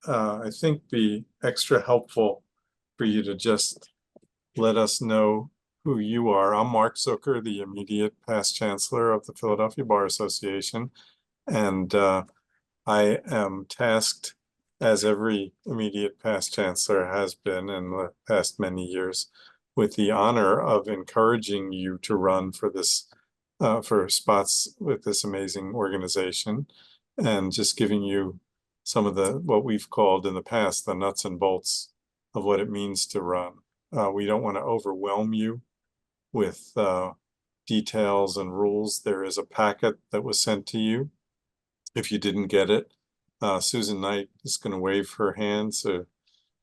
I think, be extra helpful for you to just let us know who you are. I'm Mark Zucker, the immediate past chancellor of the Philadelphia Bar Association, and I am tasked, as every immediate past chancellor has been in the past many years, with the honor of encouraging you to run for this for spots with this amazing organization, and just giving you some of the what we've called in the past the nuts and bolts of what it means to run. We don't want to overwhelm you with details and rules. There is a packet that was sent to you. If you didn't get it, Susan Knight is going to wave her hand so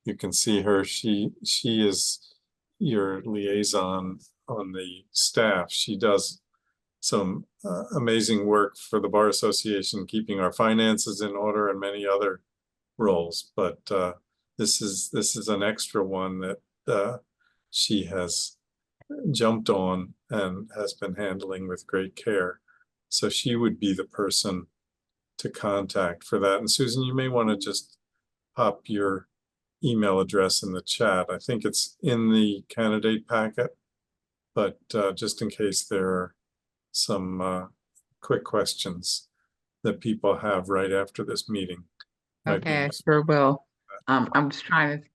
you can see her. She is your liaison on the staff. She does some amazing work for the Bar Association, keeping our finances in order and many other roles. But this is an extra one that she has jumped on and has been handling with great care. So she would be the person to contact for that. And Susan, you may want to just pop your email address in the chat. I think it's in the candidate packet, but just in case there are some quick questions that people have right after this meeting. Okay, I sure will. I'm just trying to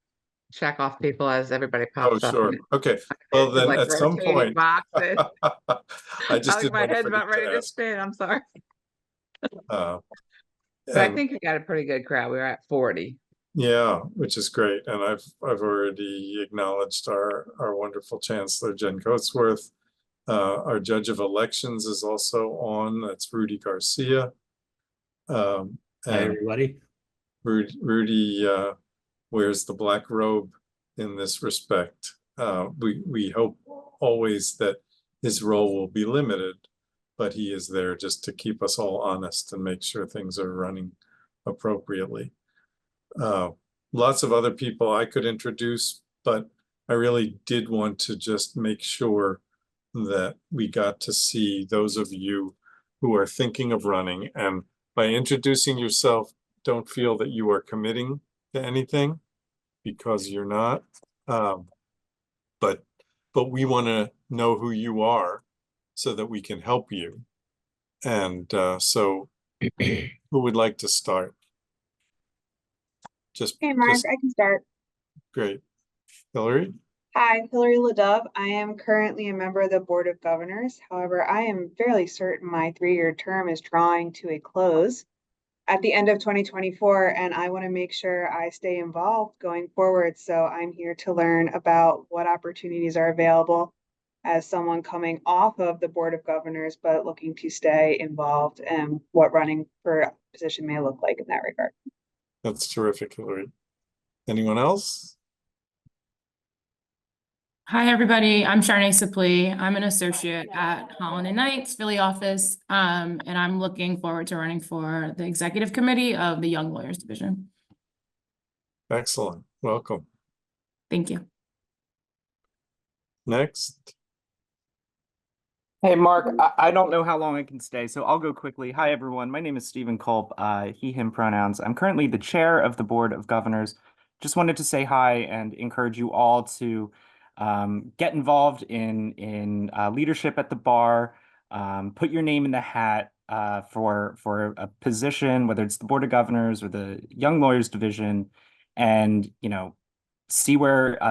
check off people as everybody pops up. Sure. Okay. Well, then like at some point, boxes. I just didn't my want to head's about forget ready to to ask. spin. I'm sorry. But I think we got a pretty good crowd. We were at 40. Yeah, which is great. And I've already acknowledged our wonderful Chancellor, Jen Coatsworth. Our Judge of Elections is also on. That's Rudy Garcia. Hi, everybody. Rudy wears the black robe in this respect. We hope always that his role will be limited, but he is there just to keep us all honest and make sure things are running appropriately. Lots of other people I could introduce, but I really did want to just make sure that we got to see those of you who are thinking of running. And by introducing yourself, don't feel that you are committing to anything, because you're not. But we want to know who you are so that we can help you. And so who would like to start? Hey, Mark, I can start. Great. Hillary? Hi, Hillary LaDove. I am currently a member of the Board of Governors. However, I am fairly certain my 3-year term is drawing to a close at the end of 2024, and I want to make sure I stay involved going forward. So I'm here to learn about what opportunities are available as someone coming off of the Board of Governors, but looking to stay involved, and what running for a position may look like in that regard. That's terrific, Hillary. Anyone else? Hi, everybody. I'm Sharnay Sipley. I'm an associate at Holland and Knight's Philly office, and I'm looking forward to running for the executive committee of the Young Lawyers Division. Excellent. Welcome. Thank you. Next. Hey, Mark, I don't know how long I can stay, so I'll go quickly. Hi, everyone. My name is Stephen Culp, he, him pronouns. I'm currently the chair of the Board of Governors. Just wanted to say hi and encourage you all to get involved in leadership at the bar. Put your name in the hat for a position, whether it's the Board of Governors or the Young Lawyers Division, and see where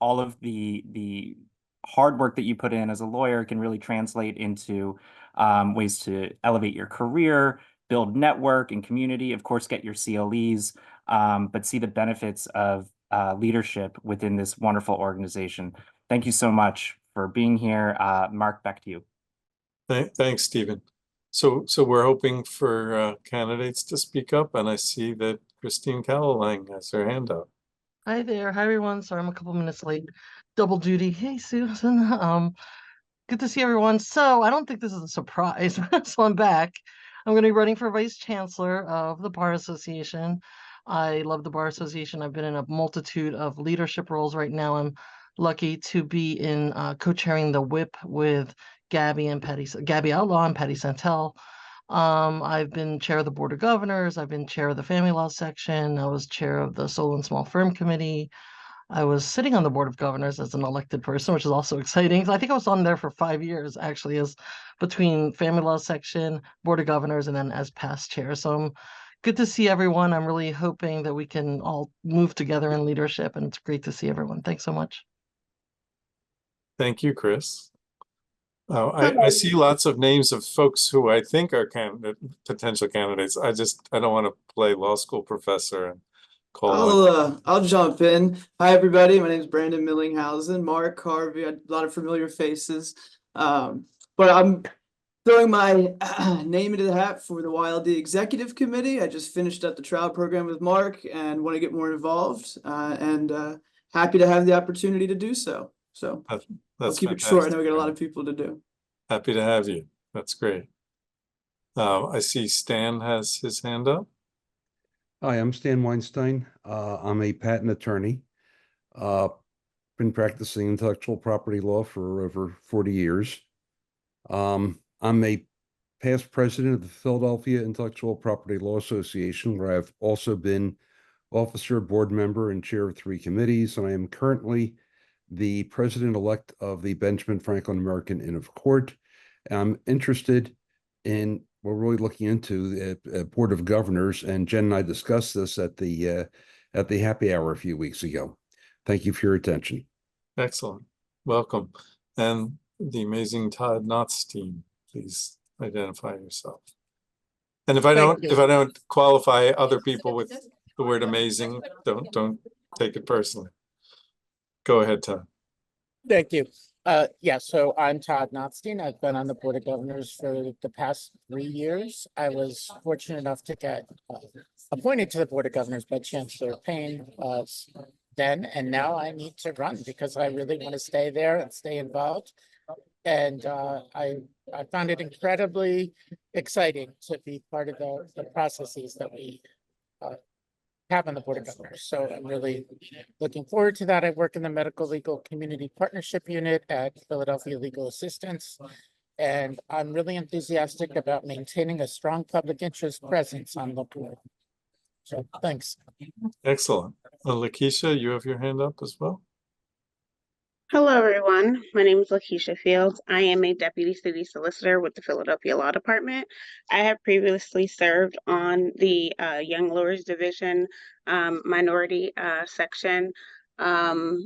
all of the hard work that you put in as a lawyer can really translate into ways to elevate your career, build network and community, of course, get your CLEs, but see the benefits of leadership within this wonderful organization. Thank you so much for being here. Mark, back to you. Thanks, Stephen. So we're hoping for candidates to speak up, and I see that Christine Callalang has her hand up. Hi there. Hi, everyone. Sorry, I'm a couple minutes late. Double duty. Hey, Susan. Good to see everyone. So I don't think this is a surprise. So I'm back. I'm going to be running for vice chancellor of the Bar Association. I love the Bar Association. I've been in a multitude of leadership roles. Right now, I'm lucky to be in co-chairing the WHIP with Gabby Outlaw and Patty Santel. I've been chair of the Board of Governors. I've been chair of the Family Law section. I was chair of the Solo and Small Firm Committee. I was sitting on the Board of Governors as an elected person, which is also exciting. I think I was on there for 5 years, actually, as between Family Law section, Board of Governors, and then as past chair. So I'm good to see everyone. I'm really hoping that we can all move together in leadership, and it's great to see everyone. Thanks so much. Thank you, Chris. I see lots of names of folks who I think are potential candidates. I don't want to play law school professor and call. I'll jump in. Hi, everybody. My name is Brandon Millinghausen, Mark Harvey, a lot of familiar faces. But I'm throwing my name into the hat for the YLD Executive Committee. I just finished up the trial program with Mark and want to get more involved, and happy to have the opportunity to do so. So I'll keep it short. I know we got a lot of people to do. Happy to have you. That's great. I see Stan has his hand up. Hi, I'm Stan Weinstein. I'm a patent attorney. Been practicing intellectual property law for over 40 years. I'm a past president of the Philadelphia Intellectual Property Law Association, where I've also been officer, board member, and chair of 3 committees, and I am currently the president-elect of the Benjamin Franklin American Inn of Court. I'm interested in, we're really looking into the Board of Governors, and Jen and I discussed this at the happy hour a few weeks ago. Thank you for your attention. Excellent. Welcome. And the amazing Todd Knotts team, please identify yourself. And if I don't qualify other people with the word amazing, don't take it personally. Go ahead, Todd. Thank you. Yeah, so I'm Todd Knotstein. I've been on the Board of Governors for the past 3 years. I was fortunate enough to get appointed to the Board of Governors by Chancellor Payne then, and now I need to run because I really want to stay there and stay involved. And I found it incredibly exciting to be part of the processes that we have on the Board of Governors. So I'm really looking forward to that. I work in the Medical Legal Community Partnership Unit at Philadelphia Legal Assistance, and I'm really enthusiastic about maintaining a strong public interest presence on the board. So thanks. Excellent. Lakeisha, you have your hand up as well. Hello, everyone. My name is Lakeisha Fields. I am a deputy city solicitor with the Philadelphia Law Department. I have previously served on the Young Lawyers Division minority section. I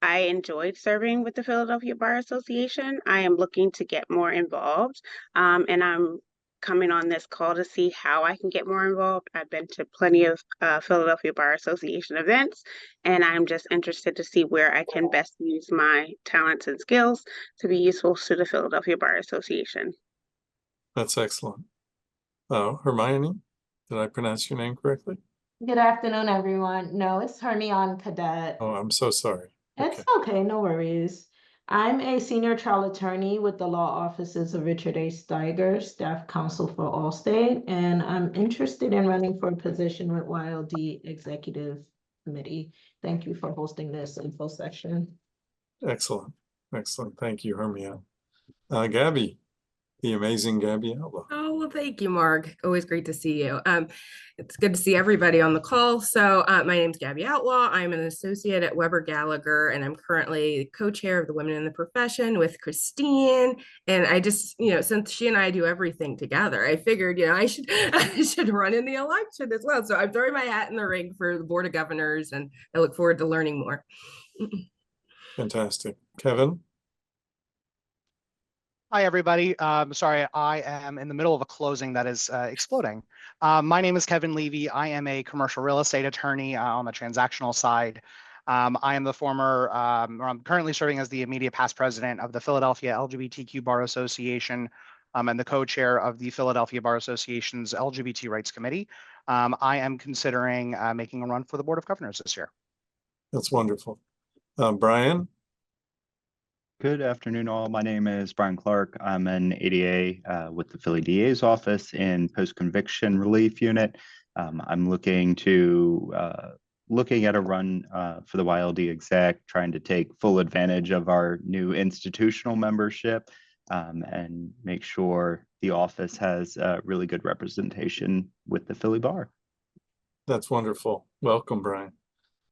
enjoyed serving with the Philadelphia Bar Association. I am looking to get more involved, and I'm coming on this call to see how I can get more involved. I've been to plenty of Philadelphia Bar Association events, and I'm just interested to see where I can best use my talents and skills to be useful to the Philadelphia Bar Association. That's excellent. Hermione, did I pronounce your name correctly? Good afternoon, everyone. No, it's Hermione Cadet. Oh, I'm so sorry. It's okay, no worries. I'm a senior trial attorney with the law offices of Richard A. Steiger, staff counsel for Allstate, and I'm interested in running for a position with YLD Executive Committee. Thank you for hosting this info session. Excellent. Excellent. Thank you, Hermione. Gabby, the amazing Gabby Outlaw. Oh, well, thank you, Mark. Always great to see you. It's good to see everybody on the call. So my name's Gabby Outlaw. I'm an associate at Weber Gallagher, and I'm currently co-chair of the Women in the Profession with Christine. And I just, since she and I do everything together, I figured, I should run in the election as well. So I'm throwing my hat in the ring for the Board of Governors, and I look forward to learning more. Fantastic. Kevin? Hi, everybody. Sorry, I am in the middle of a closing that is exploding. My name is Kevin Levy. I am a commercial real estate attorney on the transactional side. I am the former, I'm currently serving as the immediate past president of the Philadelphia LGBTQ Bar Association and the co-chair of the Philadelphia Bar Association's LGBT Rights Committee. I am considering making a run for the Board of Governors this year. That's wonderful. Brian? Good afternoon, all. My name is Brian Clark. I'm an ADA with the Philly DA's office in post-conviction relief unit. I'm looking at a run for the YLD exec, trying to take full advantage of our new institutional membership and make sure the office has really good representation with the Philly bar. That's wonderful. Welcome, Brian.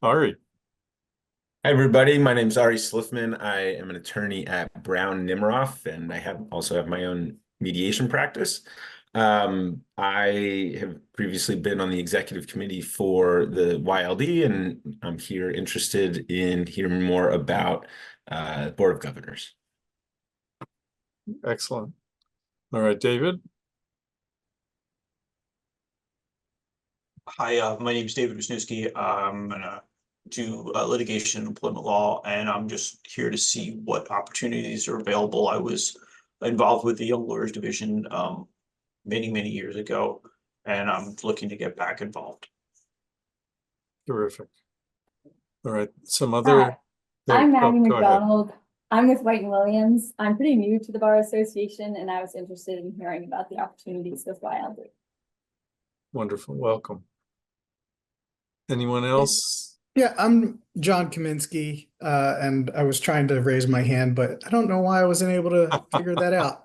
Ari. Hi, everybody. My name is Ari Sliffman. I am an attorney at Brown Nimroff, and I also have my own mediation practice. I have previously been on the executive committee for the YLD, and I'm here interested in hearing more about Board of Governors. Excellent. All right, David. Hi, my name is David Wisniewski. I'm gonna do litigation and employment law, and I'm just here to see what opportunities are available. I was involved with the Young Lawyers Division many years ago, and I'm looking to get back involved. Terrific. All right, some other. I'm Maggie go ahead. McDonald. I'm with White and Williams. I'm pretty new to the Bar Association, and I was interested in hearing about the opportunities with YLD. Wonderful. Welcome. Anyone else? Yeah, I'm John Kaminsky, and I was trying to raise my hand, but I don't know why I wasn't able to figure that out.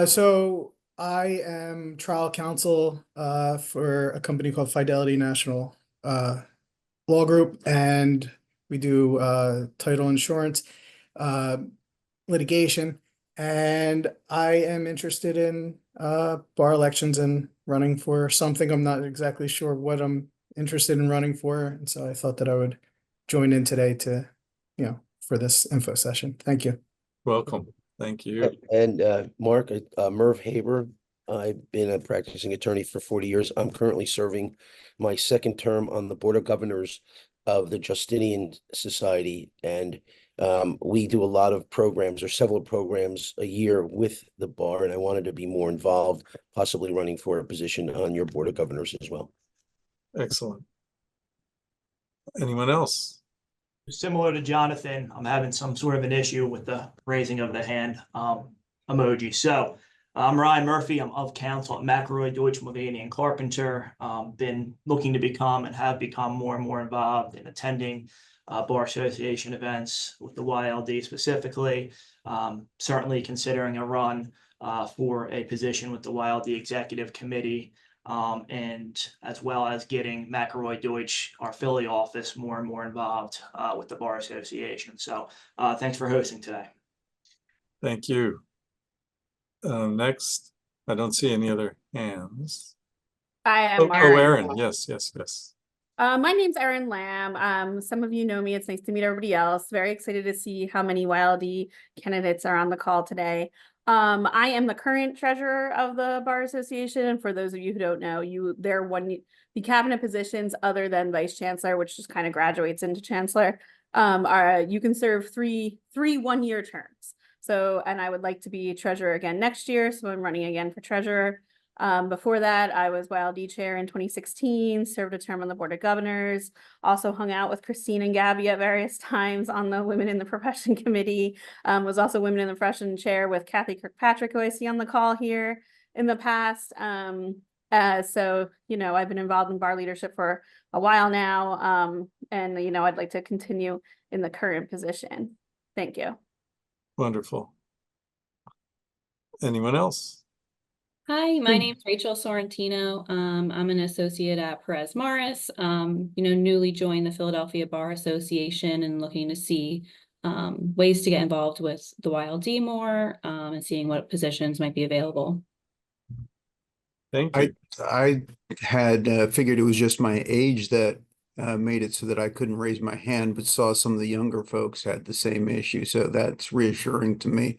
So I am trial counsel for a company called Fidelity National Law Group, and we do title insurance litigation, and I am interested in bar elections and running for something. I'm not exactly sure what I'm interested in running for, and so I thought that I would join in today to, for this info session. Thank you. Welcome. Thank you. And Mark, Merv Haber. I've been a practicing attorney for 40 years. I'm currently serving my second term on the Board of Governors of the Justinian Society, and we do a lot of programs, or several programs a year with the bar, and I wanted to be more involved, possibly running for a position on your Board of Governors as well. Excellent. Anyone else? Similar to Jonathan, I'm having some sort of an issue with the raising of the hand emoji. So I'm Ryan Murphy. I'm of counsel at McElroy, Deutsch, Mulvaney, and Carpenter. Been looking to become and have become more and more involved in attending Bar Association events with the YLD specifically. Certainly considering a run for a position with the YLD Executive Committee, and as well as getting McElroy Deutsch, our Philly office, more and more involved with the Bar Association. So thanks for hosting today. Thank you. Next, I don't see any other hands. Hi, I'm Erin. Yes. My name's Erin Lamb. Some of you know me. It's nice to meet everybody else. Very excited to see how many YLD candidates are on the call today. I am the current treasurer of the Bar Association. And for those of you who don't know, the cabinet positions other than vice chancellor, which just kind of graduates into chancellor, you can serve three 1-year terms. So, and I would like to be treasurer again next year. So I'm running again for treasurer. Before that, I was YLD chair in 2016, served a term on the Board of Governors, also hung out with Christine and Gabby at various times on the Women in the Profession Committee, was also Women in the Profession chair with Kathy Kirkpatrick, who I see on the call here in the past. So, I've been involved in bar leadership for a while now, and, I'd like to continue in the current position. Thank you. Wonderful. Anyone else? Hi, my name's Rachel Sorrentino. I'm an associate at Perez Morris, newly joined the Philadelphia Bar Association and looking to see ways to get involved with the YLD more and seeing what positions might be available. Thank you. I had figured it was just my age that made it so that I couldn't raise my hand, but saw some of the younger folks had the same issue. So that's reassuring to me.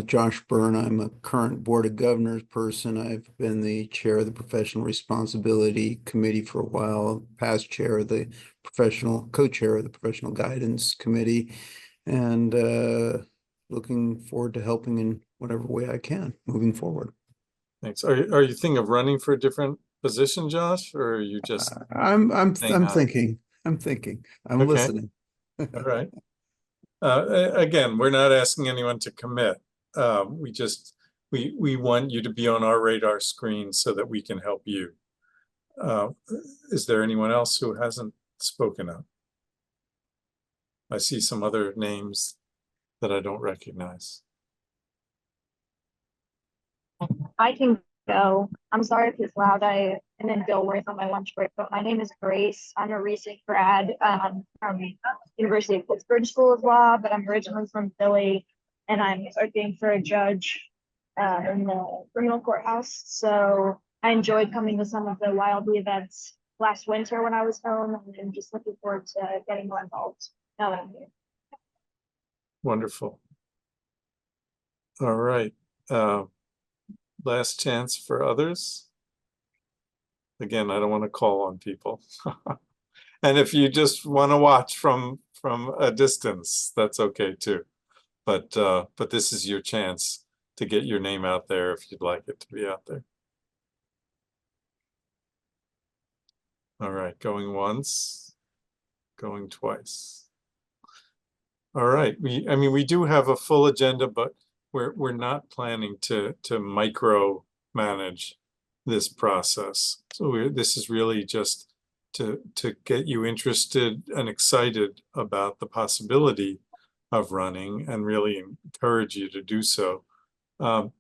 Josh Byrne, I'm a current Board of Governors person. I've been the chair of the Professional Responsibility Committee for a while, past chair of the co-chair of the Professional Guidance Committee, and looking forward to helping in whatever way I can moving forward. Thanks. Are you thinking of running for a different position, Josh, or are you just? I'm thinking. I'm Okay. listening. All right. Again, we're not asking anyone to commit. We want you to be on our radar screen so that we can help you. Is there anyone else who hasn't spoken up? I see some other names that I don't recognize. I can go. I'm sorry if it's loud. I'm in Dilworth on my lunch break, but my name is Grace. I'm a recent grad from University of Pittsburgh School of Law, but I'm originally from Philly, and I'm working for a judge in the criminal courthouse. So I enjoyed coming to some of the Wildly events last winter when I was home, and I'm just looking forward to getting more involved now that I'm here. Wonderful. All right. Last chance for others. Again, I don't want to call on people. And if you just want to watch from a distance, that's okay too. But this is your chance to get your name out there if you'd like it to be out there. All right, going once, going twice. All right, we do have a full agenda, but we're not planning to micro manage this process. So this is really just to get you interested and excited about the possibility of running and really encourage you to do so. One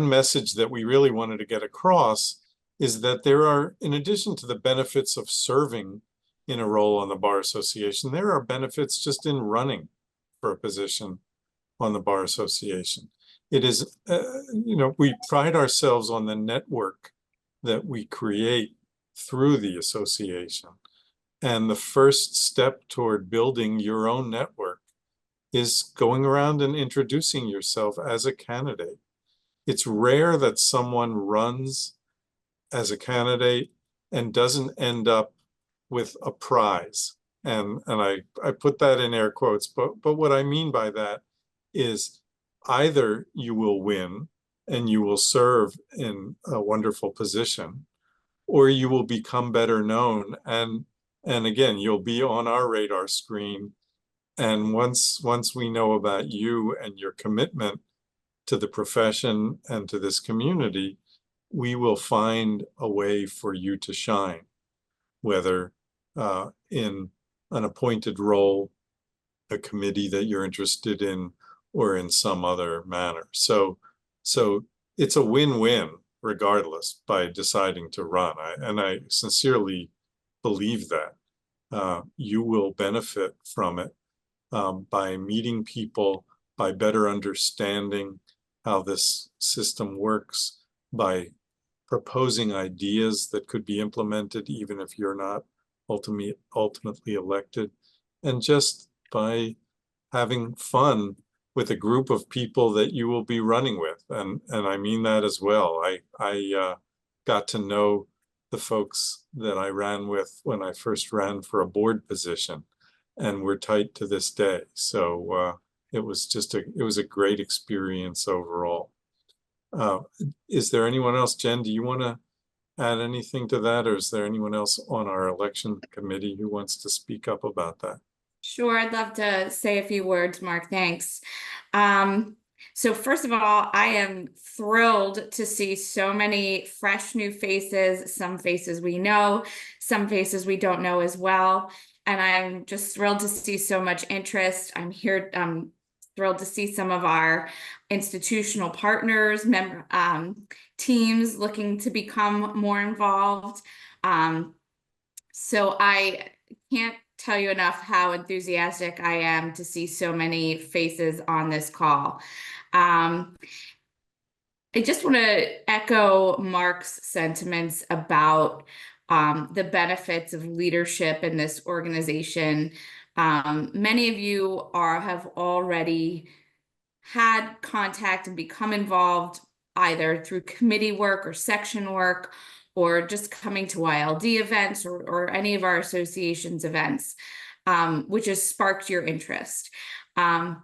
message that we really wanted to get across is that there are, in addition to the benefits of serving in a role on the Bar Association, there are benefits just in running for a position on the Bar Association. It is, we pride ourselves on the network that we create through the association. And the first step toward building your own network is going around and introducing yourself as a candidate. It's rare that someone runs as a candidate and doesn't end up with a prize. And I put that in air quotes, but what I mean by that is either you will win and you will serve in a wonderful position, or you will become better known. And again, you'll be on our radar screen. And once we know about you and your commitment to the profession and to this community, we will find a way for you to shine, whether in an appointed role, a committee that you're interested in, or in some other manner. So it's a win-win regardless by deciding to run. I sincerely believe that. You will benefit from it by meeting people, by better understanding how this system works, by proposing ideas that could be implemented even if you're not ultimately elected, and just by having fun with a group of people that you will be running with. And I mean that as well. I got to know the folks that I ran with when I first ran for a board position, and we're tight to this day. So it was a great experience overall. Is there anyone else? Jen, do you want to add anything to that, or is there anyone else on our election committee who wants to speak up about that? Sure, I'd love to say a few words, Mark. Thanks. So first of all, I am thrilled to see so many fresh new faces, some faces we know, some faces we don't know as well. And I'm just thrilled to see so much interest. I'm thrilled to see some of our institutional partners, teams looking to become more involved. So I can't tell you enough how enthusiastic I am to see so many faces on this call. I just want to echo Mark's sentiments about the benefits of leadership in this organization. Many of you have already had contact and become involved either through committee work or section work, or just coming to YLD events or any of our association's events, which has sparked your interest. That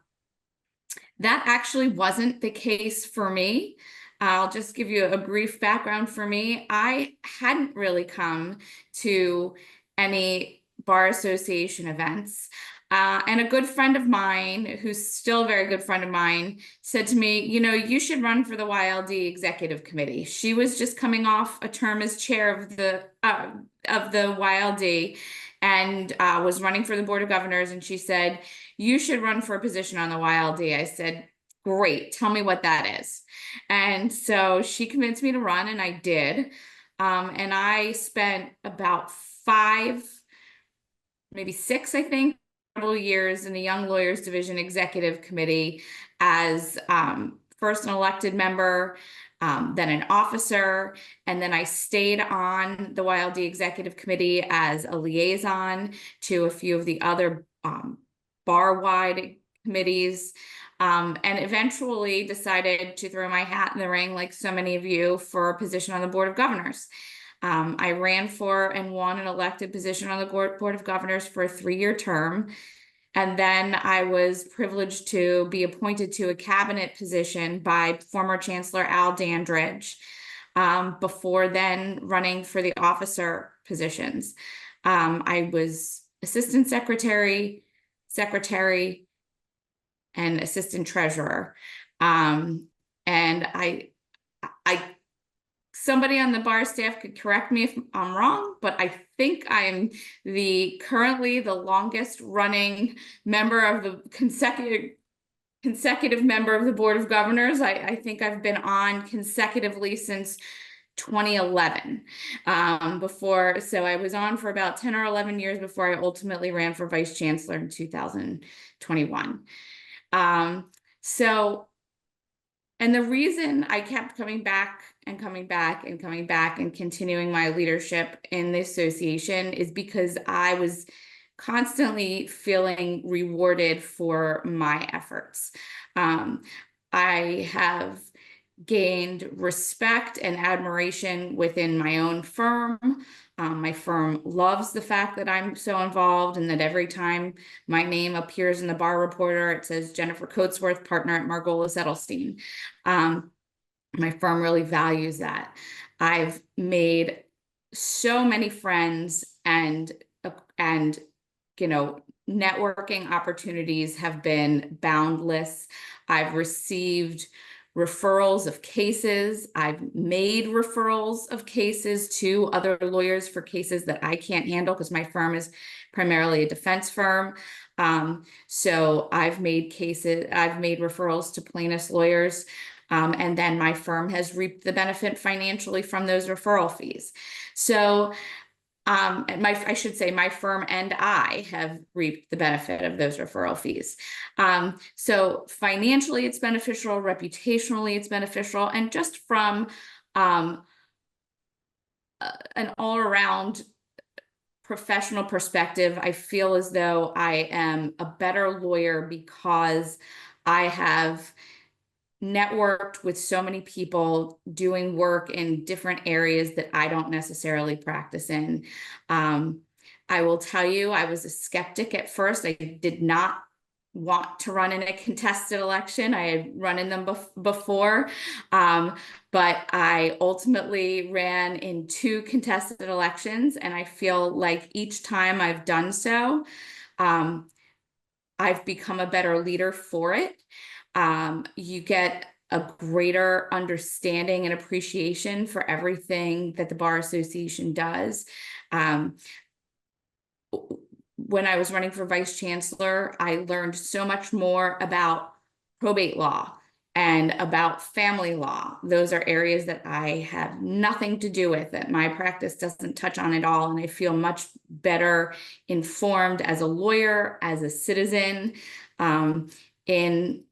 actually wasn't the case for me. I'll just give you a brief background for me. I hadn't really come to any Bar Association events. And a good friend of mine, who's still a very good friend of mine, said to me, you should run for the YLD Executive Committee. She was just coming off a term as chair of the YLD and was running for the Board of Governors. And she said, you should run for a position on the YLD. I said, great. Tell me what that is. And so she convinced me to run, and I did. And I spent about 5, maybe 6, I think, several years in the Young Lawyers Division Executive Committee as first an elected member, then an officer, and then I stayed on the YLD Executive Committee as a liaison to a few of the other bar-wide committees, and eventually decided to throw my hat in the ring, like so many of you, for a position on the Board of Governors. I ran for and won an elected position on the Board of Governors for a 3-year term. And then I was privileged to be appointed to a cabinet position by former Chancellor Al Dandridge, before then running for the officer positions. I was assistant secretary, and assistant treasurer. And somebody on the bar staff could correct me if I'm wrong, but I think I'm currently the longest running member of the consecutive member of the Board of Governors. I think I've been on consecutively since 2011. So I was on for about 10 or 11 years before I ultimately ran for vice chancellor in 2021. And the reason I kept coming back and coming back and coming back and continuing my leadership in the association is because I was constantly feeling rewarded for my efforts. I have gained respect and admiration within my own firm. My firm loves the fact that I'm so involved and that every time my name appears in the bar reporter, it says Jennifer Coatsworth, partner at Margolis Edelstein. My firm really values that. I've made so many friends, and networking opportunities have been boundless. I've received referrals of cases. I've made referrals of cases to other lawyers for cases that I can't handle because my firm is primarily a defense firm. So I've made referrals to plaintiffs' lawyers, and then my firm has reaped the benefit financially from those referral fees. So I should say my firm and I have reaped the benefit of those referral fees. So financially it's beneficial, reputationally it's beneficial, and just from an all-around professional perspective, I feel as though I am a better lawyer because I have networked with so many people doing work in different areas that I don't necessarily practice in. I will tell you, I was a skeptic at first. I did not want to run in a contested election. I had run in them before, but I ultimately ran in 2 contested elections, and I feel like each time I've done so, I've become a better leader for it. You get a greater understanding and appreciation for everything that the Bar Association does. When I was running for vice chancellor, I learned so much more about probate law and about family law. Those are areas that I have nothing to do with, that my practice doesn't touch on at all. And I feel much better informed as a lawyer, as a citizen, in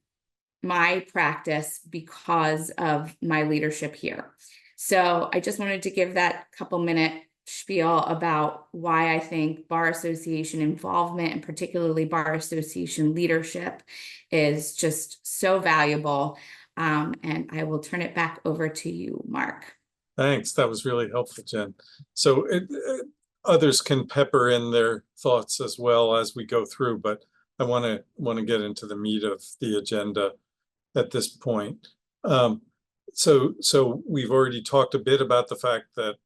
my practice because of my leadership here. So I just wanted to give that couple-minute spiel about why I think Bar Association involvement, and particularly Bar Association leadership, is just so valuable. And I will turn it back over to you, Mark. Thanks. That was really helpful, Jen. So others can pepper in their thoughts as well as we go through, but I want to get into the meat of the agenda at this point. So we've already talked a bit about the fact that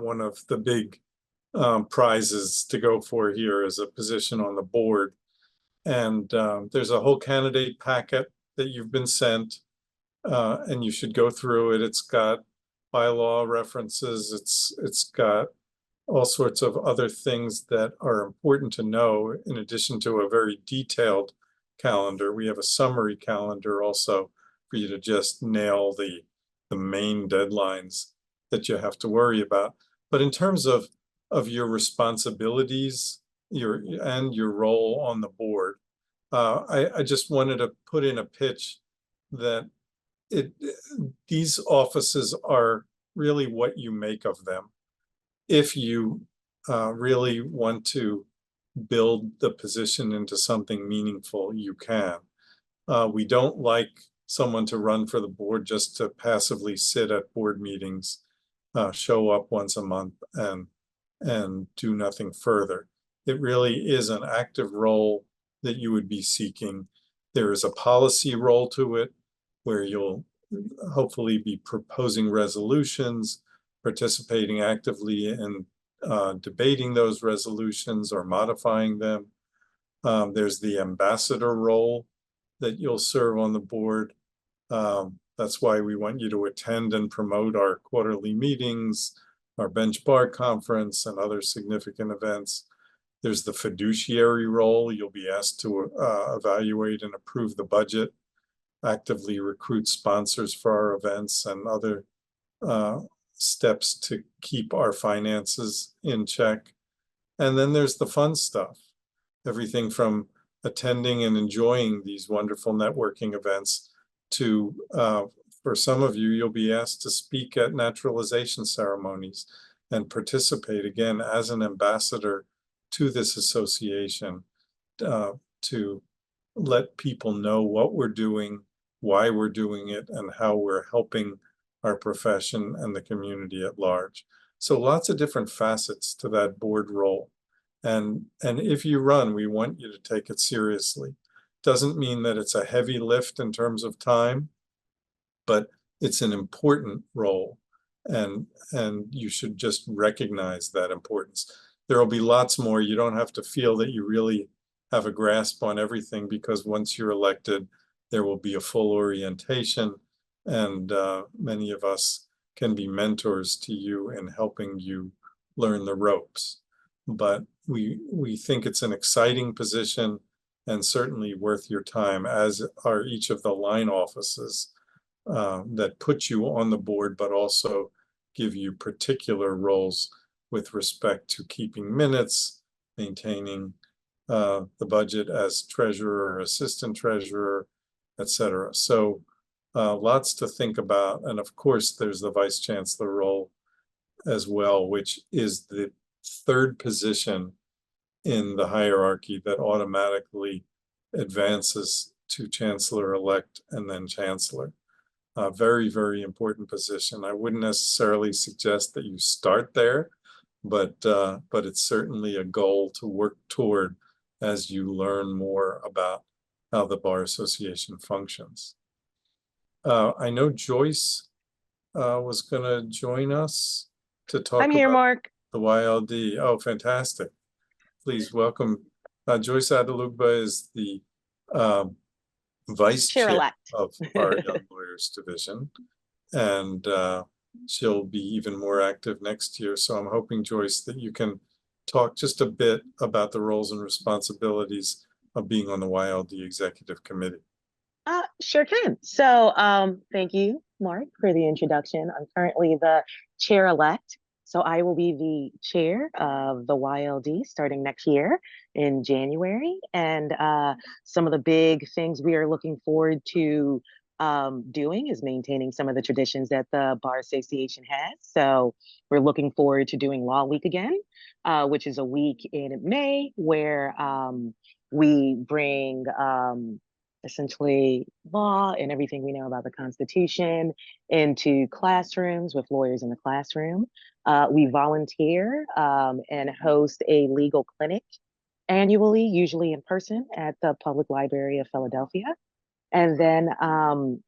one of the big prizes to go for here is a position on the board. And there's a whole candidate packet that you've been sent, and you should go through it. It's got bylaw references. It's got all sorts of other things that are important to know, in addition to a very detailed calendar. We have a summary calendar also for you to just nail the main deadlines that you have to worry about. But in terms of your responsibilities, your role on the board, I just wanted to put in a pitch that these offices are really what you make of them. If you really want to build the position into something meaningful, you can. We don't like someone to run for the board just to passively sit at board meetings, show up once a month and do nothing further. It really is an active role that you would be seeking. There is a policy role to it where you'll hopefully be proposing resolutions, participating actively in debating those resolutions or modifying them. There's the ambassador role that you'll serve on the board. That's why we want you to attend and promote our quarterly meetings, our bench bar conference, and other significant events. There's the fiduciary role. You'll be asked to evaluate and approve the budget, actively recruit sponsors for our events, and other steps to keep our finances in check. And then there's the fun stuff, everything from attending and enjoying these wonderful networking events to, for some of you, you'll be asked to speak at naturalization ceremonies and participate again as an ambassador to this association, to let people know what we're doing, why we're doing it, and how we're helping our profession and the community at large. So lots of different facets to that board role. And if you run, we want you to take it seriously. Doesn't mean that it's a heavy lift in terms of time, but it's an important role, and you should just recognize that importance. There will be lots more. You don't have to feel that you really have a grasp on everything, because once you're elected, there will be a full orientation, and many of us can be mentors to you in helping you learn the ropes. But we think it's an exciting position and certainly worth your time, as are each of the line offices that put you on the board, but also give you particular roles with respect to keeping minutes, maintaining the budget as treasurer or assistant treasurer, etc. So lots to think about. And of course, there's the vice chancellor role as well, which is the third position in the hierarchy that automatically advances to chancellor-elect and then chancellor. A very, very important position. I wouldn't necessarily suggest that you start there, but it's certainly a goal to work toward as you learn more about how the Bar Association functions. I know Joyce was going to join us to talk I'm here, about Mark. the YLD. Oh, fantastic. Please welcome. Joyce Adelugba is the vice chair Chair-elect of our Young Lawyers Division, and she'll be even more active next year. So I'm hoping, Joyce, that you can talk just a bit about the roles and responsibilities of being on the YLD Executive Committee. Sure can. So thank you, Mark, for the introduction. I'm currently the chair-elect, so I will be the chair of the YLD starting next year in January. And some of the big things we are looking forward to doing is maintaining some of the traditions that the Bar Association has. So we're looking forward to doing Law Week again, which is a week in May where we bring essentially law and everything we know about the Constitution into classrooms with lawyers in the classroom. We volunteer and host a legal clinic annually, usually in person at the Public Library of Philadelphia. And then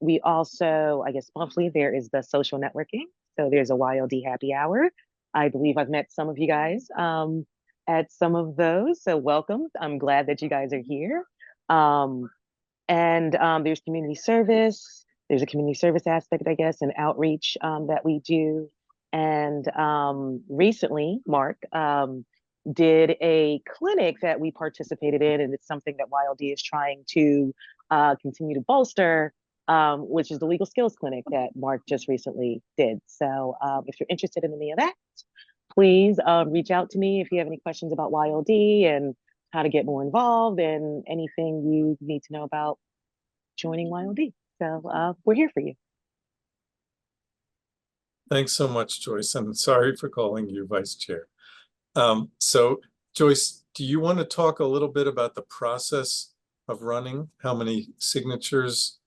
we also, I guess monthly, there is the social networking. So there's a YLD happy hour. I believe I've met some of you guys at some of those. So welcome. I'm glad that you guys are here. And there's community service. There's a community service aspect, I guess, and outreach that we do. And recently, Mark, did a clinic that we participated in, and it's something that YLD is trying to continue to bolster, which is the legal skills clinic that Mark just recently did. So if you're interested in any of that, please reach out to me if you have any questions about YLD and how to get more involved and anything you need to know about joining YLD. So we're here for you. Thanks so much, Joyce. I'm sorry for calling you vice chair. So Joyce, do you want to talk a little bit about the process of running? How many signatures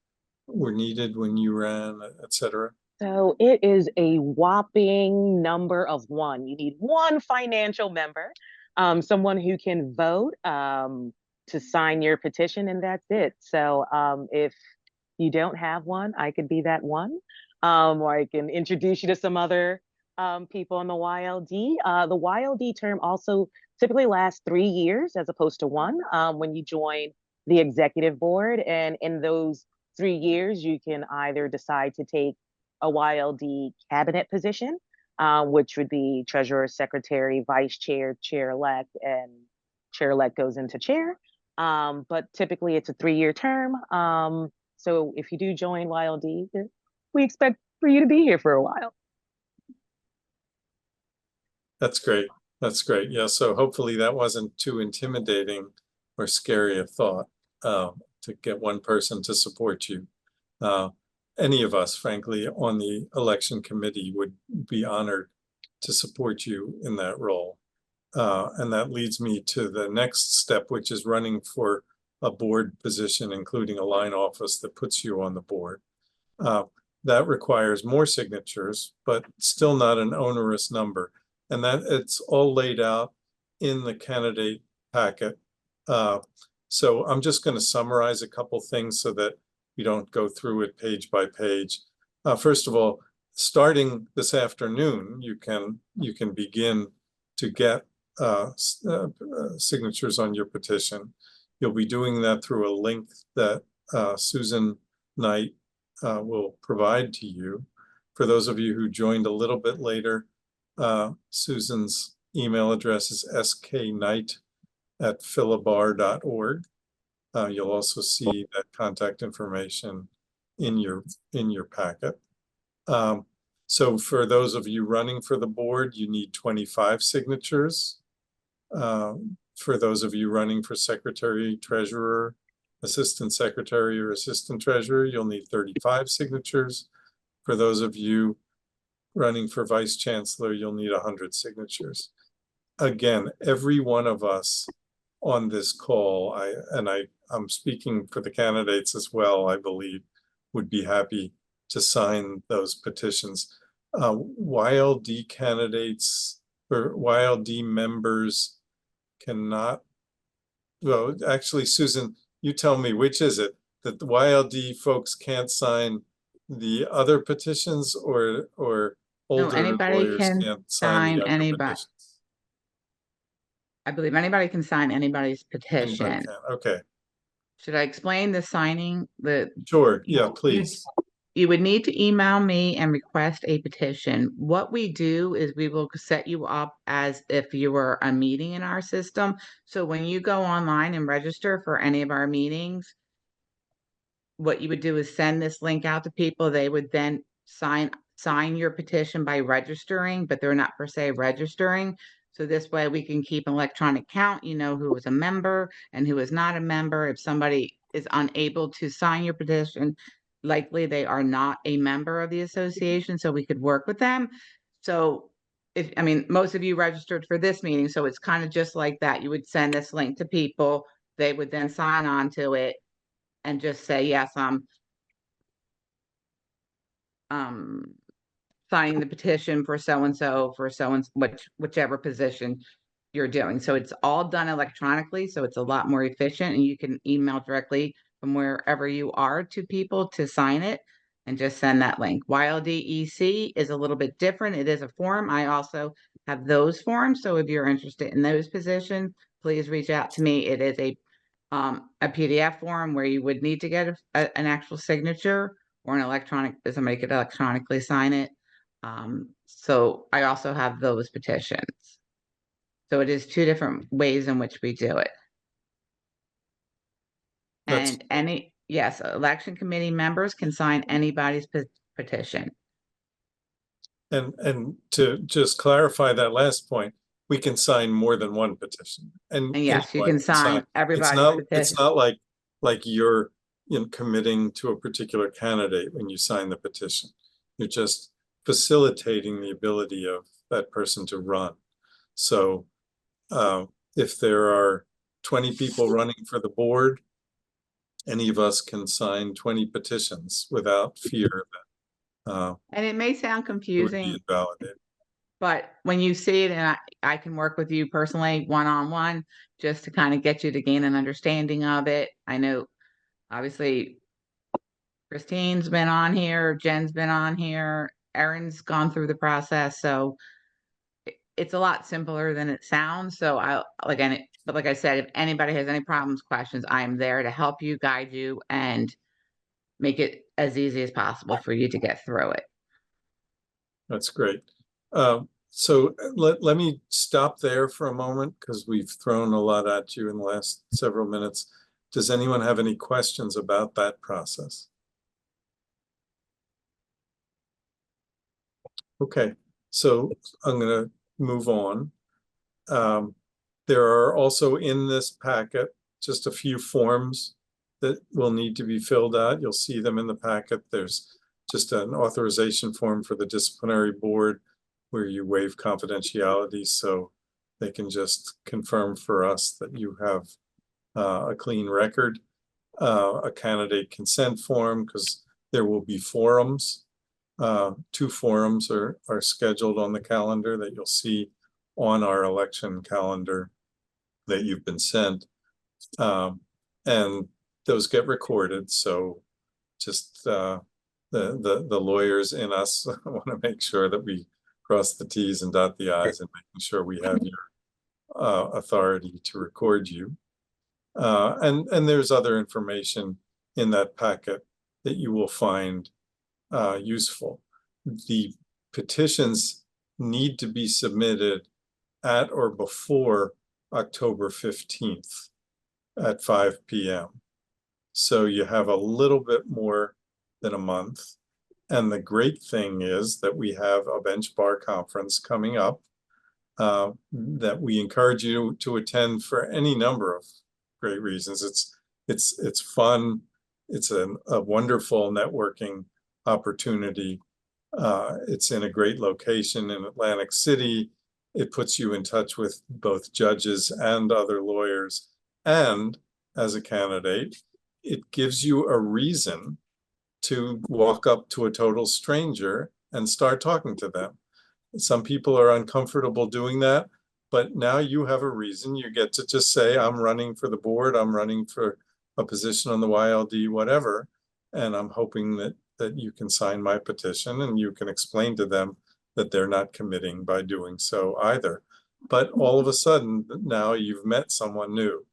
were needed when you ran, et cetera? So it is a whopping number of one. You need one financial member, someone who can vote to sign your petition, and that's it. So if you don't have one, I could be that one, or I can introduce you to some other people in the YLD. The YLD term also typically lasts 3 years as opposed to one when you join the executive board. And in those 3 years, you can either decide to take a YLD cabinet position, which would be treasurer, secretary, vice chair, chair-elect, and chair-elect goes into chair. But typically it's a 3-year term. So if you do join YLD, we expect for you to be here for a while. That's great. That's great. Yeah, so hopefully that wasn't too intimidating or scary a thought to get one person to support you. Any of us, frankly, on the election committee would be honored to support you in that role. And that leads me to the next step, which is running for a board position, including a line office that puts you on the board. That requires more signatures, but still not an onerous number. And that it's all laid out in the candidate packet. So I'm just going to summarize a couple things so that we don't go through it page by page. First of all, starting this afternoon, you can begin to get signatures on your petition. You'll be doing that through a link that Susan Knight will provide to you. For those of you who joined a little bit later, Susan's email address is sknight@philabar.org. You'll also see that contact information in your packet. So for those of you running for the board, you need 25 signatures. For those of you running for secretary, treasurer, assistant secretary, or assistant treasurer, you'll need 35 signatures. For those of you running for vice chancellor, you'll need 100 signatures. Again, every one of us on this call, I'm speaking for the candidates as well, I believe, would be happy to sign those petitions. YLD candidates or YLD members cannot, well, actually, Susan, you tell me, which is it? That the YLD folks can't sign the other petitions, or older anybody lawyers can can't sign the sign younger anybody. petitions? I believe anybody can sign anybody's Anybody petition. can, okay. Should I explain the signing? Sure, yeah, please. You would need to email me and request a petition. What we do is we will set you up as if you were a meeting in our system. So when you go online and register for any of our meetings, what you would do is send this link out to people. They would then sign your petition by registering, but they're not per se registering. So this way we can keep an electronic count, you know, who is a member and who is not a member. If somebody is unable to sign your petition, likely they are not a member of the association, so we could work with them. So I mean, most of you registered for this meeting, so it's kind of just like that. You would send this link to people, they would then sign on to it and just say, yes, I'm signing the petition for so-and-so, for so-and-so, whichever position you're doing. So it's all done electronically, so it's a lot more efficient, and you can email directly from wherever you are to people to sign it and just send that link. YLDEC is a little bit different. It is a form. I also have those forms. So if you're interested in those positions, please reach out to me. It is a PDF form where you would need to get an actual signature or an electronic, somebody could electronically sign it. So I also have those petitions. So it is two different ways in which we do it. That's And yes, election committee members can sign anybody's petition. And to just clarify that last point, we can sign more than one petition. And yes, you anyone can sign It's everybody's not petition. like you're committing to a particular candidate when you sign the petition. You're just facilitating the ability of that person to run. So if there are 20 people running for the board, any of us can sign 20 petitions without fear that And it may sound it would be confusing, invalidated. but when you see it, and I can work with you personally one-on-one just to kind of get you to gain an understanding of it. I know, obviously, Christine's been on here, Jen's been on here, Erin's gone through the process, so it's a lot simpler than it sounds. So but like I said, if anybody has any problems, questions, I am there to help you, guide you, and make it as easy as possible for you to get through it. That's great. So let me stop there for a moment because we've thrown a lot at you in the last several minutes. Does anyone have any questions about that process? Okay, so I'm going to move on. There are also in this packet just a few forms that will need to be filled out. You'll see them in the packet. There's just an authorization form for the disciplinary board where you waive confidentiality so they can just confirm for us that you have a clean record. A candidate consent form because there will be forums. 2 forums are scheduled on the calendar that you'll see on our election calendar that you've been sent. And those get recorded. So just the lawyers in us want to make sure that we cross the T's and dot the I's and making sure we have your authority to record you. And there's other information in that packet that you will find useful. The petitions need to be submitted at or before October 15th at 5 p.m. So you have a little bit more than a month. And the great thing is that we have a bench bar conference coming up that we encourage you to attend for any number of great reasons. It's fun. It's a wonderful networking opportunity. It's in a great location in Atlantic City. It puts you in touch with both judges and other lawyers. And as a candidate, it gives you a reason to walk up to a total stranger and start talking to them. Some people are uncomfortable doing that, but now you have a reason. You get to just say, I'm running for the board, I'm running for a position on the YLD, whatever. And I'm hoping that you can sign my petition and you can explain to them that they're not committing by doing so either. But all of a sudden, now you've met someone new,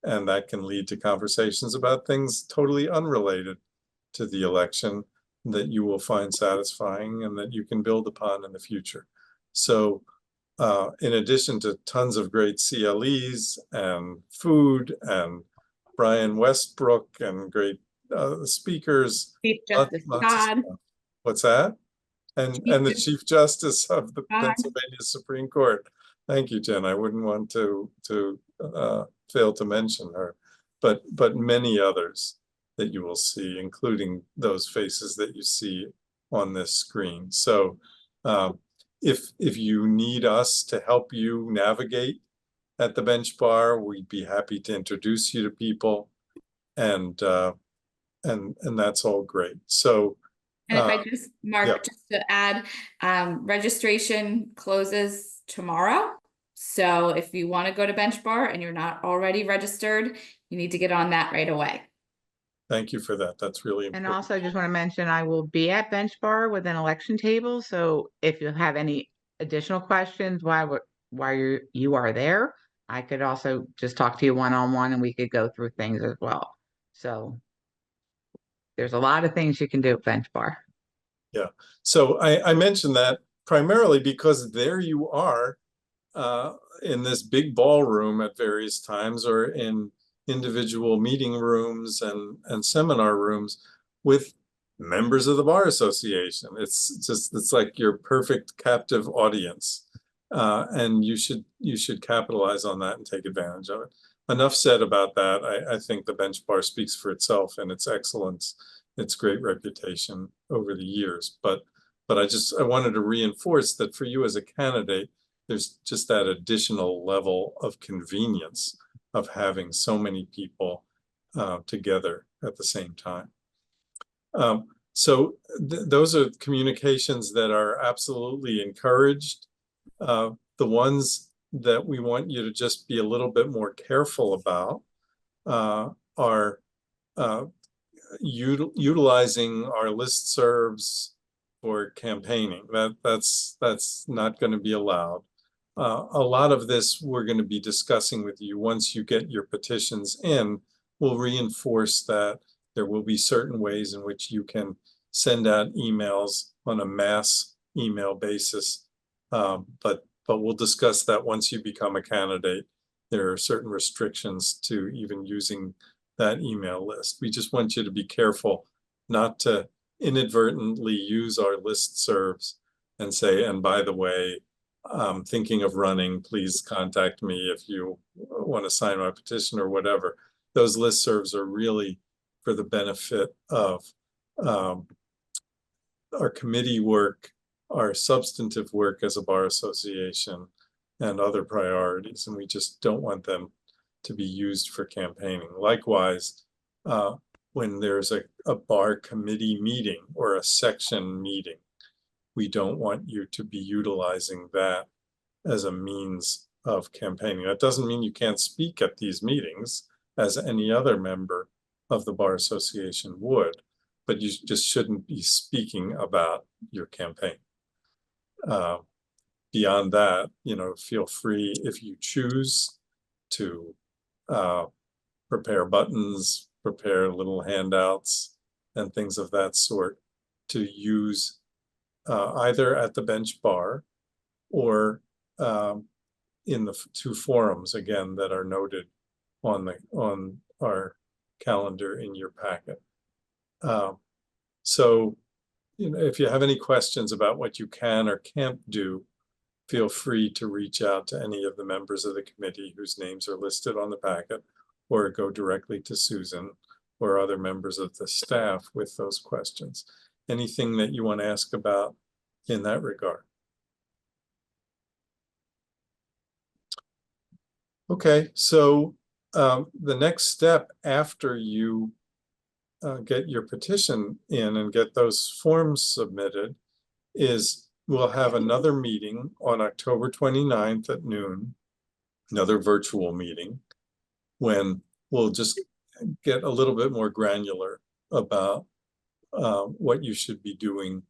and that can lead to conversations about things totally unrelated to the election that you will find satisfying and that you can build upon in the future. So in addition to tons of great CLEs and food and Brian Westbrook and great speakers. Chief Justice Todd. What's that? And the Chief Justice of the Pennsylvania Supreme Court. Thank you, Jen. I wouldn't want to fail to mention her, but many others that you will see, including those faces that you see on this screen. So if you need us to help you navigate at the bench bar, we'd be happy to introduce you to people, and that's all great. So and if I just, Mark, just to add, registration closes tomorrow. So if you want to go to bench bar and you're not already registered, you need to get on that right away. Thank you for that. That's really important. And also, I just want to mention, I will be at bench bar with an election table. So if you have any additional questions while you are there, I could also just talk to you one-on-one and we could go through things as well. So there's a lot of things you can do at bench bar. Yeah. So I mentioned that primarily because there you are in this big ballroom at various times, or in individual meeting rooms and seminar rooms with members of the Bar Association. It's like your perfect captive audience. And you should capitalize on that and take advantage of it. Enough said about that. I think the bench bar speaks for itself and its excellence, its great reputation over the years. But I wanted to reinforce that for you as a candidate, there's just that additional level of convenience of having so many people together at the same time. So those are communications that are absolutely encouraged. The ones that we want you to just be a little bit more careful about are utilizing our listservs for campaigning. That's not going to be allowed. A lot of this we're going to be discussing with you once you get your petitions in. We'll reinforce that there will be certain ways in which you can send out emails on a mass email basis. But we'll discuss that once you become a candidate. There are certain restrictions to even using that email list. We just want you to be careful not to inadvertently use our listservs and say, and by the way, I'm thinking of running, please contact me if you want to sign my petition or whatever. Those listservs are really for the benefit of our committee work, our substantive work as a bar association, and other priorities. And we just don't want them to be used for campaigning. Likewise, when there's a bar committee meeting or a section meeting, we don't want you to be utilizing that as a means of campaigning. That doesn't mean you can't speak at these meetings as any other member of the Bar Association would, but you just shouldn't be speaking about your campaign. Beyond that, feel free, if you choose, to prepare buttons, prepare little handouts and things of that sort to use either at the bench bar or in the two forums, again, that are noted on our calendar in your packet. So, if you have any questions about what you can or can't do, feel free to reach out to any of the members of the committee whose names are listed on the packet, or go directly to Susan or other members of the staff with those questions. Anything that you want to ask about in that regard? Okay, so the next step after you get your petition in and get those forms submitted is we'll have another meeting on October 29th at noon, another virtual meeting, when we'll just get a little bit more granular about what you should be doing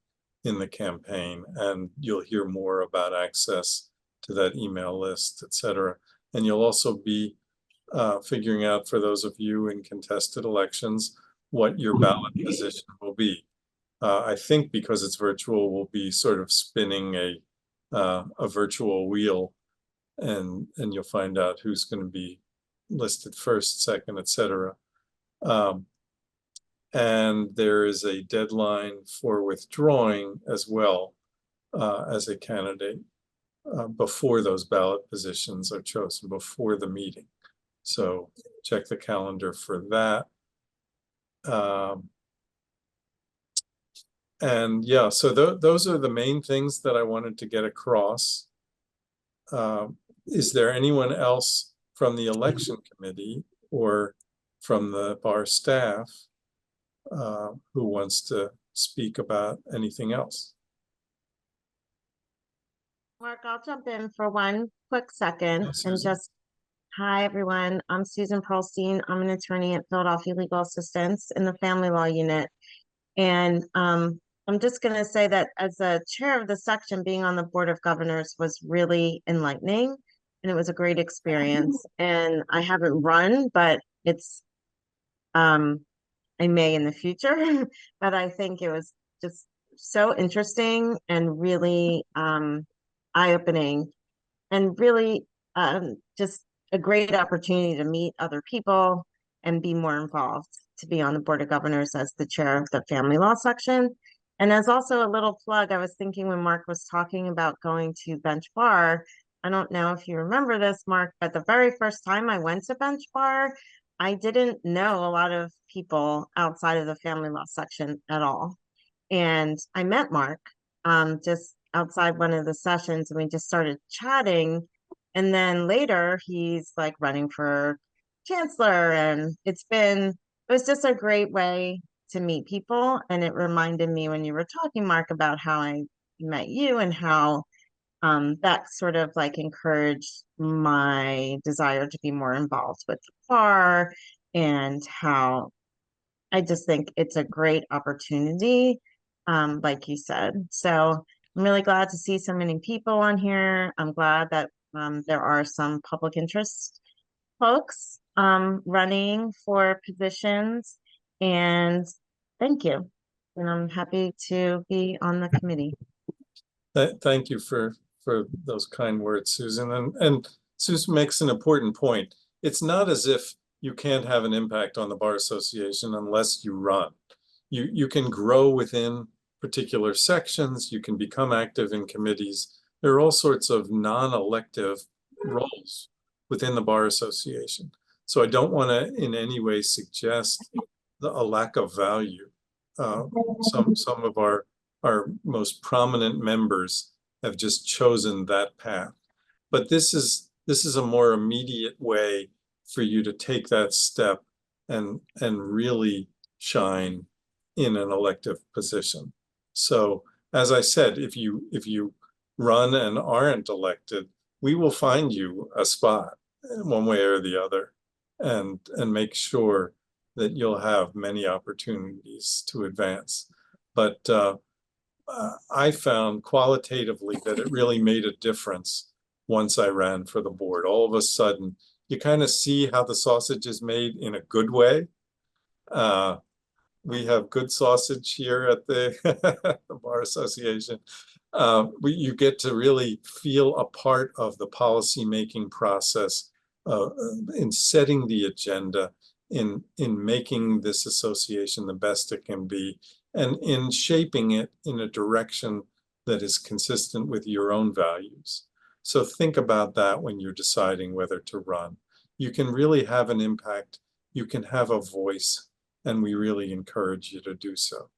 in the campaign, and you'll hear more about access to that email list, etc. And you'll also be figuring out, for those of you in contested elections, what your ballot position will be. I think because it's virtual, we'll be sort of spinning a virtual wheel, and you'll find out who's going to be listed first, second, etc. And there is a deadline for withdrawing as well as a candidate before those ballot positions are chosen, before the meeting. So check the calendar for that. And yeah, so those are the main things that I wanted to get across. Is there anyone else from the election committee or from the bar staff who wants to speak about anything else? Mark, I'll jump in for one quick second and Susan. just, hi, everyone. I'm Susan Pearlstein. I'm an attorney at Philadelphia Legal Assistance in the Family Law Unit. And I'm just going to say that as a chair of the section, being on the Board of Governors was really enlightening, and it was a great experience. And I haven't run, but it's, I may in the future, but I think it was just so interesting and really eye-opening. and really just a great opportunity to meet other people and be more involved, to be on the Board of Governors as the chair of the family law section. And as also a little plug, I was thinking when Mark was talking about going to bench bar, I don't know if you remember this, Mark, but the very first time I went to bench bar, I didn't know a lot of people outside of the family law section at all. And I met Mark just outside one of the sessions, and we just started chatting. And then later he's like running for chancellor, and it was just a great way to meet people. And it reminded me when you were talking, Mark, about how I met you and how that sort of like encouraged my desire to be more involved with the bar, and how I just think it's a great opportunity, like you said. So I'm really glad to see so many people on here. I'm glad that there are some public interest folks running for positions, and thank you. And I'm happy to be on the committee. Thank you for those kind words, Susan. And Susan makes an important point. It's not as if you can't have an impact on the Bar Association unless you run. You can grow within particular sections. You can become active in committees. There are all sorts of non-elective roles within the Bar Association. So I don't want to in any way suggest a lack of value. Some of our most prominent members have just chosen that path. But this is a more immediate way for you to take that step and really shine in an elective position. So as I said, if you run and aren't elected, we will find you a spot one way or the other, and make sure that you'll have many opportunities to advance. But I found qualitatively that it really made a difference once I ran for the board. All of a sudden, you kind of see how the sausage is made in a good way. We have good sausage here at the, the Bar Association. You get to really feel a part of the policy-making process in setting the agenda, in making this association the best it can be, and in shaping it in a direction that is consistent with your own values. So think about that when you're deciding whether to run. You can really have an impact. You can have a voice, and we really encourage you to do so.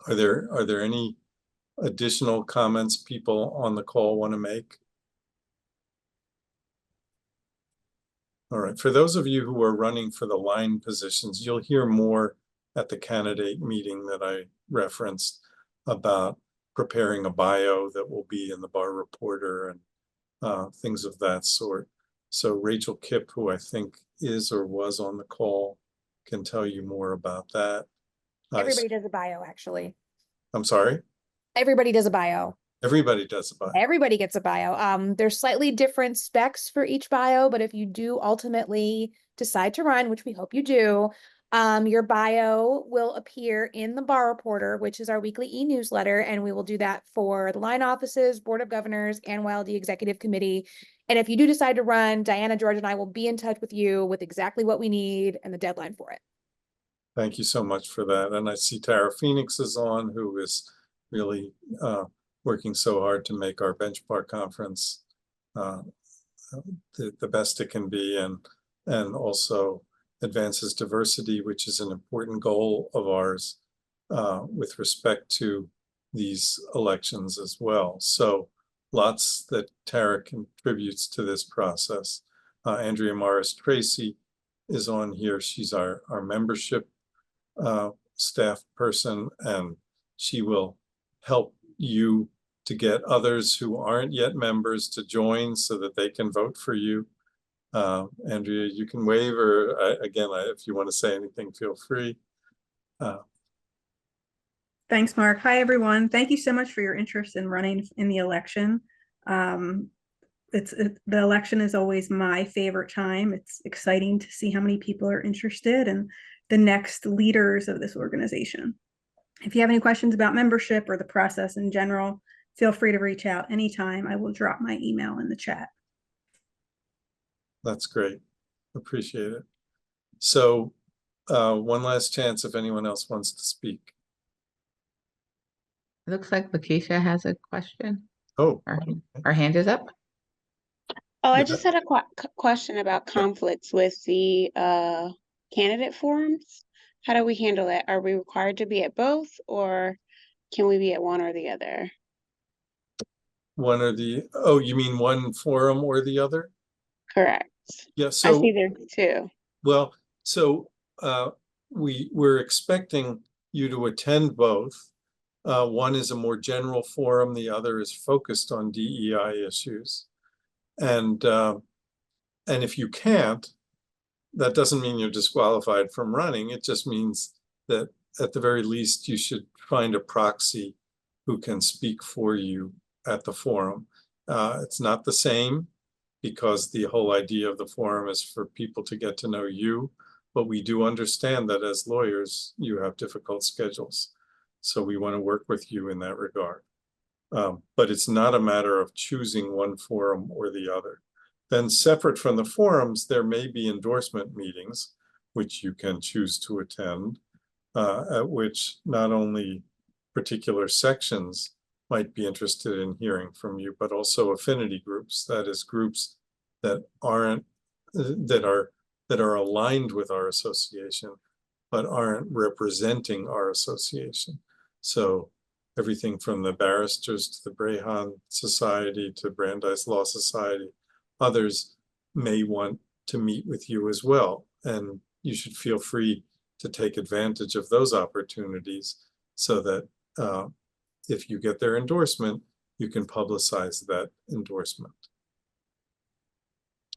Are there any additional comments people on the call want to make? All right, for those of you who are running for the line positions, you'll hear more at the candidate meeting that I referenced about preparing a bio that will be in the Bar Reporter and things of that sort. So Rachel Kipp, who I think is or was on the call, can tell you more about that. Everybody does a bio, actually. I'm sorry? Everybody does a bio. Everybody does a bio. Everybody gets a bio. There's slightly different specs for each bio, but if you do ultimately decide to run, which we hope you do, your bio will appear in the Bar Reporter, which is our weekly e-newsletter, and we will do that for the line offices, Board of Governors, and YLD Executive Committee. And if you do decide to run, Diana, George, and I will be in touch with you with exactly what we need and the deadline for it. Thank you so much for that. And I see Tara Phoenix is on, who is really working so hard to make our benchmark conference the best it can be, and also advances diversity, which is an important goal of ours with respect to these elections as well. So lots that Tara contributes to this process. Andrea Morris Tracy is on here. She's our membership staff person, and she will help you to get others who aren't yet members to join so that they can vote for you. Andrea, you can wave, or again, if you want to say anything, feel free. Thanks, Mark. Hi, everyone. Thank you so much for your interest in running in the election. The election is always my favorite time. It's exciting to see how many people are interested and the next leaders of this organization. If you have any questions about membership or the process in general, feel free to reach out anytime. I will drop my email in the chat. That's great. Appreciate it. So one last chance if anyone else wants to speak. It looks like Lakeisha has a question. Oh, Her hand is up. Oh, I just had a question about conflicts with the candidate forums. How do we handle that? Are we required to be at both, or can we be at one or the other? One or the, oh, you mean one forum or the other? Correct. Yeah, I so, see there too. well, so we're expecting you to attend both. One is a more general forum, the other is focused on DEI issues. And if you can't, that doesn't mean you're disqualified from running. It just means that at the very least, you should find a proxy who can speak for you at the forum. It's not the same because the whole idea of the forum is for people to get to know you, but we do understand that as lawyers, you have difficult schedules. So we want to work with you in that regard. But it's not a matter of choosing one forum or the other. Then separate from the forums, there may be endorsement meetings, which you can choose to attend, at which not only particular sections might be interested in hearing from you, but also affinity groups, that is groups that aren't, that are aligned with our association, but aren't representing our association. So everything from the barristers to the Brehon Society to Brandeis Law Society, others may want to meet with you as well. And you should feel free to take advantage of those opportunities so that if you get their endorsement, you can publicize that endorsement.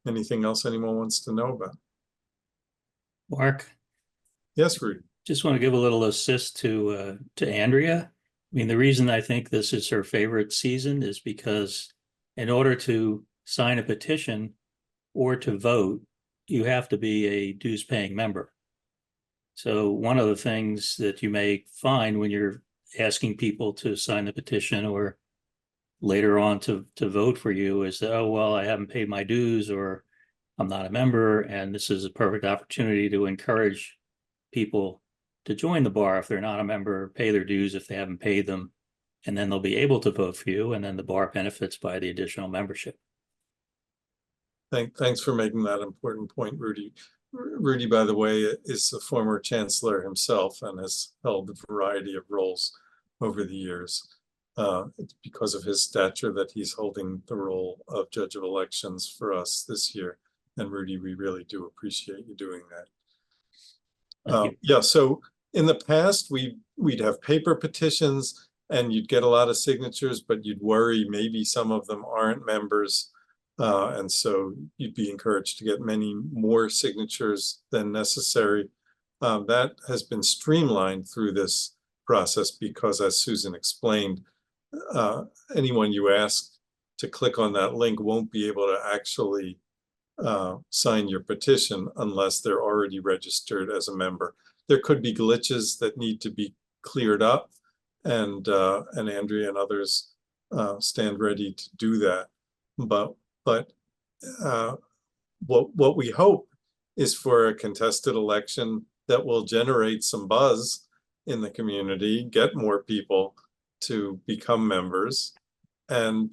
Anything else anyone wants to know about? Mark? Yes, Rudy. Just want to give a little assist to Andrea. I mean, the reason I think this is her favorite season is because in order to sign a petition or to vote, you have to be a dues-paying member. So one of the things that you may find when you're asking people to sign the petition or later on to vote for you is that, oh, well, I haven't paid my dues or I'm not a member, and this is a perfect opportunity to encourage people to join the bar if they're not a member, pay their dues if they haven't paid them, and then they'll be able to vote for you, and then the bar benefits by the additional membership. Thanks for making that important point, Rudy. Rudy, by the way, is a former chancellor himself and has held a variety of roles over the years. It's because of his stature that he's holding the role of judge of elections for us this year. And Rudy, we really do appreciate you doing that. Yeah, so in the past, we'd have paper petitions and you'd get a lot of signatures, but you'd worry maybe some of them aren't members. And so you'd be encouraged to get many more signatures than necessary. That has been streamlined through this process because, as Susan explained, anyone you ask to click on that link won't be able to actually sign your petition unless they're already registered as a member. There could be glitches that need to be cleared up, and Andrea and others stand ready to do that. But what we hope is for a contested election that will generate some buzz in the community, get more people to become members, and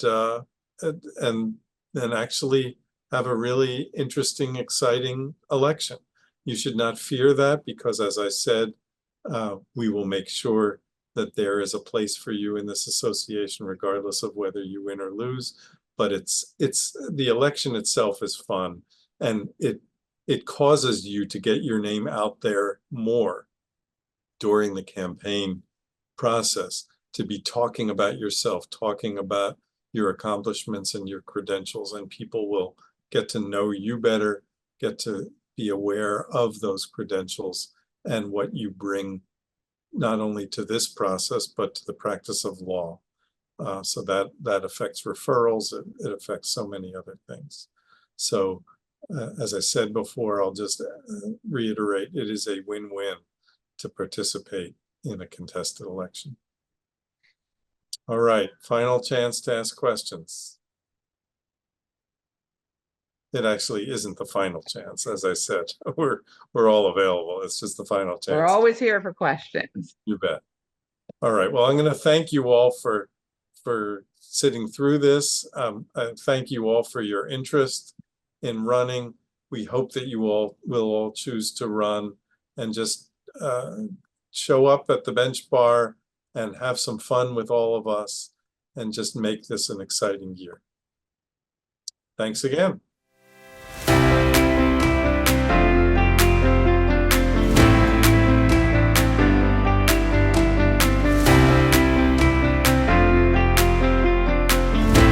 then actually have a really interesting, exciting election. You should not fear that because, as I said, we will make sure that there is a place for you in this association, regardless of whether you win or lose. But it's the election itself is fun, and it causes you to get your name out there more during the campaign process, to be talking about yourself, talking about your accomplishments and your credentials, and people will get to know you better, get to be aware of those credentials and what you bring not only to this process, but to the practice of law. So that affects referrals, it affects so many other things. So as I said before, I'll just reiterate, it is a win-win to participate in a contested election. All right, final chance to ask questions. It actually isn't the final chance, as I said. We're all available. It's just the final chance. We're always here for questions. You bet. All right. Well, I'm going to thank you all for sitting through this. Thank you all for your interest in running. We hope that you all will all choose to run and just show up at the bench bar and have some fun with all of us and just make this an exciting year. Thanks again.